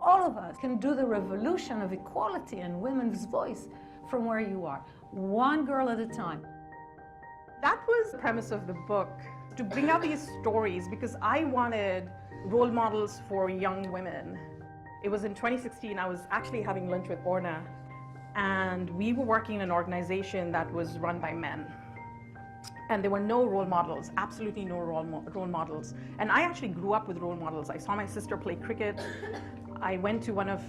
all of us can do the revolution of equality and women's voice from where you are, one girl at a time. That was the premise of the book, to bring out these stories, because I wanted role models for young women. It was in 2016, I was actually having lunch with Orna, and we were working in an organization that was run by men. And there were no role models, absolutely no role models. And I actually grew up with role models. I saw my sister play cricket. I went to one of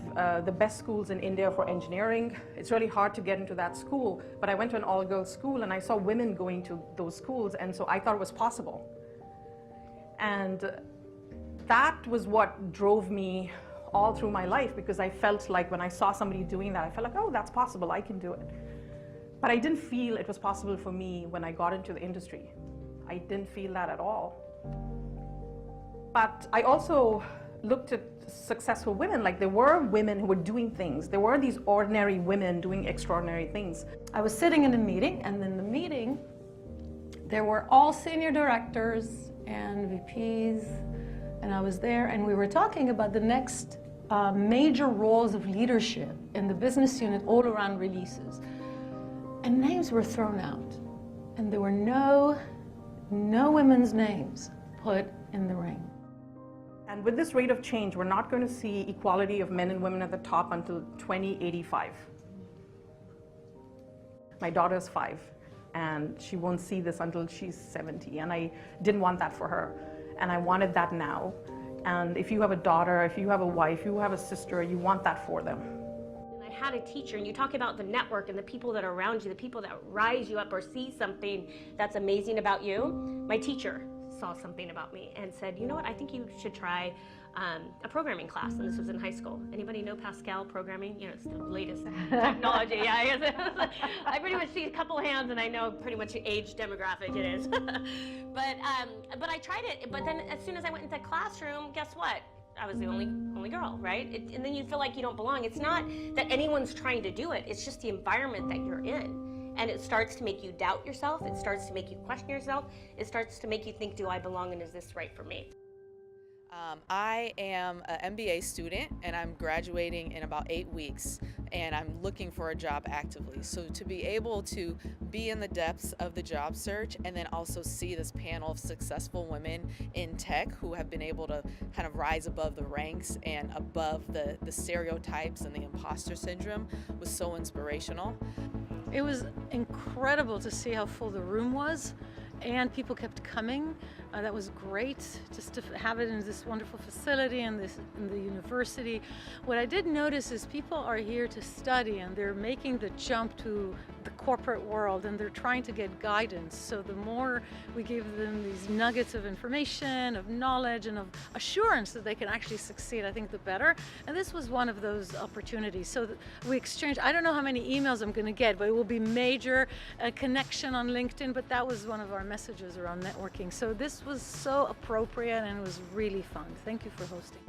the best schools in India for engineering. It's really hard to get into that school, but I went to an all-girls school and I saw women going to those schools, and so I thought it was possible. And that was what drove me all through my life, because I felt like when I saw somebody doing that, I felt like, oh, that's possible, I can do it. But I didn't feel it was possible for me when I got into the industry. I didn't feel that at all. But I also looked at successful women, like there were women who were doing things. There were these ordinary women doing extraordinary things. I was sitting in a meeting, and in the meeting, there were all senior directors and VPs, and I was there, and we were talking about the next major roles of leadership in the business unit all around releases. And names were thrown out, and there were no women's names put in the ring. And with this rate of change, we're not going to see equality of men and women at the top until 2085. My daughter's 5, and she won't see this until she's 70, and I didn't want that for her, and I wanted that now. And if you have a daughter, if you have a wife, you have a sister, you want that for them. Had a teacher, and you talk about the network and the people that are around you, the people that rise you up or see something that's amazing about you. My teacher saw something about me and said, you know what, I think you should try a programming class, and this was in high school. Anybody know Pascal programming? You know, it's the latest technology. Yeah, I guess I pretty much see a couple hands and I know pretty much the age demographic it is. but I tried it, but then as soon as I went into the classroom, guess what? I was the only girl, right? And then you feel like you don't belong. It's not that anyone's trying to do it, it's just the environment that you're in. And it starts to make you doubt yourself, it starts to make you question yourself, it starts to make you think, do I belong and is this right for me? I am an MBA student, and I'm graduating in about 8 weeks, and I'm looking for a job actively. So to be able to be in the depths of the job search and then also see this panel of successful women in tech who have been able to kind of rise above the ranks and above the stereotypes and the imposter syndrome was so inspirational. It was incredible to see how full the room was, and people kept coming. That was great, just to have it in this wonderful facility and in the university. What I did notice is people are here to study, and they're making the jump to the corporate world, and they're trying to get guidance. So the more we give them these nuggets of information, of knowledge, and of assurance that they can actually succeed, I think the better. And this was one of those opportunities. So we exchanged, I don't know how many emails I'm going to get, but it will be major connection on LinkedIn, but that was one of our messages around networking. So this was so appropriate, and it was really fun. Thank you for hosting.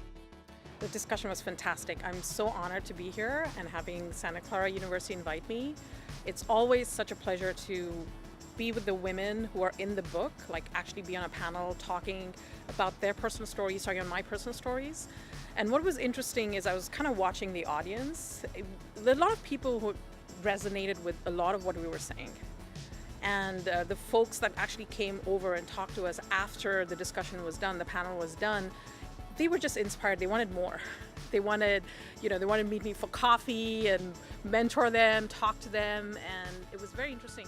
The discussion was fantastic. I'm so honored to be here and having Santa Clara University invite me. It's always such a pleasure to be with the women who are in the book, like actually be on a panel talking about their personal stories, talking about my personal stories. And what was interesting is I was kind of watching the audience. There are a lot of people who resonated with a lot of what we were saying. And the folks that actually came over and talked to us after the discussion was done, the panel was done, they were just inspired. They wanted more. They wanted, they wanted to meet me for coffee and mentor them, talk to them, and it was very interesting.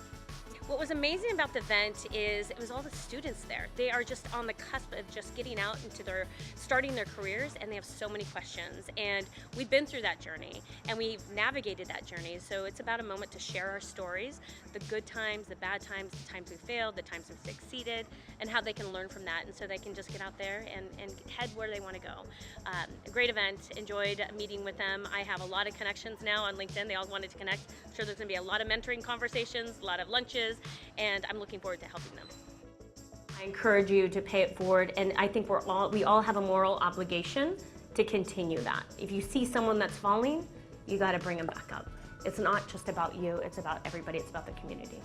What was amazing about the event is it was all the students there. They are just on the cusp of just getting out into starting their careers, and they have so many questions. And we've been through that journey, and we've navigated that journey. So it's about a moment to share our stories, the good times, the bad times, the times we failed, the times we succeeded, and how they can learn from that, and so they can just get out there and head where they want to go. A great event, enjoyed meeting with them. I have a lot of connections now on LinkedIn. They all wanted to connect. I'm sure there's going to be a lot of mentoring conversations, a lot of lunches, and I'm looking forward to helping them. I encourage you to pay it forward, and I think we all have a moral obligation to continue that. If you see someone that's falling, you got to bring them back up. It's not just about you, it's about everybody, it's about the community.